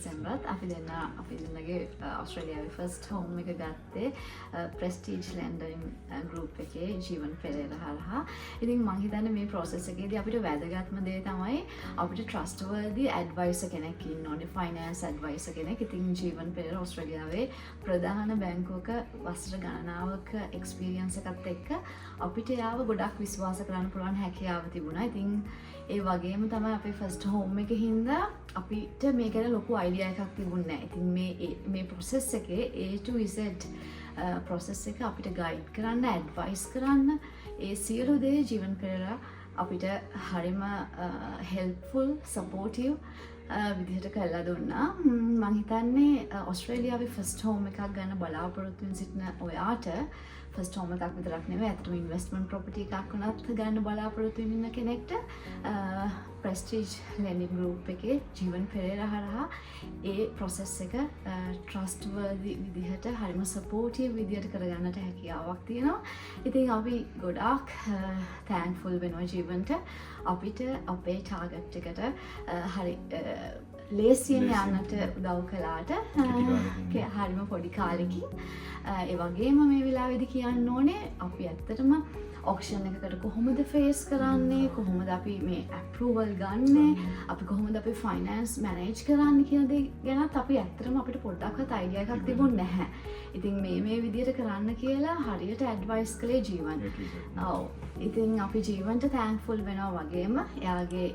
ඩිසෙම්බරත් අපි දෙන්නගේ ඔස්ට්‍රේලියාවේ first home එක ගත්තේ ප්‍රෙස්ටිජ් ලැන්ඩරින් ගෲප් එකේ ජීවන් පෙරේරා හරහා. ඉතින් මං හිතන්නේ මේ process එකේදී අපිට වැදගත්ම දේ තමයි අපිට trustworthy advisor කෙනෙක් ඉන්න ඕනේ, finance advisor කෙනෙක්. ඉතින් ජීවන් පෙරේරා ඔස්ට්‍රේලියාවේ ප්‍රධාන බැංකුවක වසර ගණනාවක experience එකත් එක්ක අපිට යාව ගොඩක් විශ්වාස කරන්න පුළුවන් හැකියාව තිබුණා. ඉතින් ඒ වගේම තමයි අපේ ෆස්ට් හෝම් එකේ හින්දා අපිට මේ ගැන ලොකු අයිඩියා එකක් තිබුණේ නැහැ. ඉතින් මේ process එකේ A to Z process එක අපිට ගයිඩ් කරන්න, ඇඩ්වයිස් කරන්න, ඒ සියලු දේ ජීවන් පෙරේරා අපිට හරිම හෙල්ප්ෆුල්, සපෝටිව් විදිහට කරලා දුන්නා. මං හිතන්නේ ඔස්ට්‍රේලියාවේ ෆස්ට් හෝම් එකක් ගන්න බලාපොරොත්තු වෙන සිටින ඔයාට ෆස්ට් හෝම් එකක් විතරක් නෙවෙයි, අතට ඉන්වෙස්ට්මන්ට් ප්‍රොපර්ටි එකක් වුණත් ගන්න බලාපොරොත්තු වෙන කෙනෙක්ට ප්‍රෙස්ටිජ් ලෙන්ඩින් ගෲප් එකේ ජීවන් පෙරේරා හරහා ඒ process එක trustworthy විදිහට හරිම සපෝටිව් විදිහට කරගන්නට හැකියාවක් තියෙනවා. ඉතින් අපි ගොඩාක් thankful වෙනවා ජීවන්ට අපිට අපේ ටාගට් එකට හරි ලේසියෙන් යන්නට උදව් කළාට හරිම පොඩි කාලෙකින්. ඒ වගේම මේ වෙලාවේදී කියන්න ඕනේ අපි ඇත්තටම ඔක්ෂන් එකකට කොහොමද ෆේස් කරන්නේ, කොහොමද අපි මේ ඇප්‍රූවල් ගන්නේ, අපි කොහොමද අපි ෆයිනෑන්ස් මැනේජ් කරන්න කියන දේ ගැනත් අපි ඇත්තටම අපිට පොඩ්ඩක්වත් අයිඩියා එකක් තිබුණේ නැහැ. ඉතින් මේ විදිහට කරන්න කියලා හරියට ඇඩ්වයිස් කළේ ජීවන්. ඔව්. ඉතින් අපි ජීවන්ට තෑන්ක්ෆුල් වෙනවා වගේම එයාගේ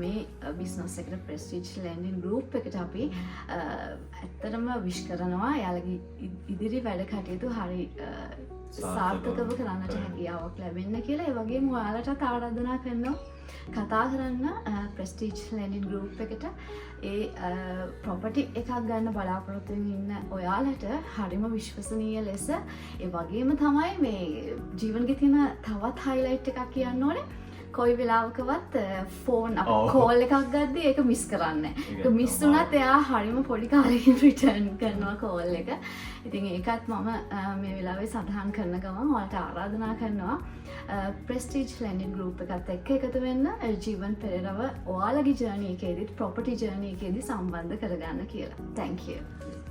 මේ බිස්නස් එකට ප්‍රෙස්ටිජ් ලෙන්ඩින් ගෲප් එකට අපි ඇත්තටම විශ් කරනවා. එයාලගේ ඉදිරි වැඩ කටයුතු හරි සාර්ථකව කරන්නට හැකියාවක් ලැබෙන්න කියලා. ඒ වගේම ඔයාලටත් ආරාධනා කරනවා කතා කරන්න ප්‍රෙස්ටිජ් ලෙන්ඩින් ගෲප් එකට. ඒ ප්‍රොපර්ටි එකක් ගන්න බලාපොරොත්තු ඉන්න ඔයාලට හරිම විශ්වසනීය ලෙස, ඒ වගේම තමයි මේ ජීවන්ගේ තියෙන තවත් හයිලයිට් එකක් කියන්න ඕනේ. කොයි වෙලාවකවත් ෆෝන් කෝල් එකක් ගද්දී ඒක මිස් කරන්න. ඒක මිස් වුණත් එයා හරිම පොඩි කාලෙකින් රිටර්න් කරනවා කෝල් එක. ඉතින් ඒකත් මම මේ වෙලාවේ සඳහන් කරන ගමන් ඔයාලට ආරාධනා කරනවා ප්‍රෙස්ටිජ් ලෙන්ඩින් ගෲප් එකත් එක්ක එකතු වෙන්න ජීවන් පෙරේරාව ඔයාලගේ ජර්නි එකේදීත්, ප්‍රොපර්ටි ජර්නි එකේදී සම්බන්ධ කරගන්න කියලා. Thank you.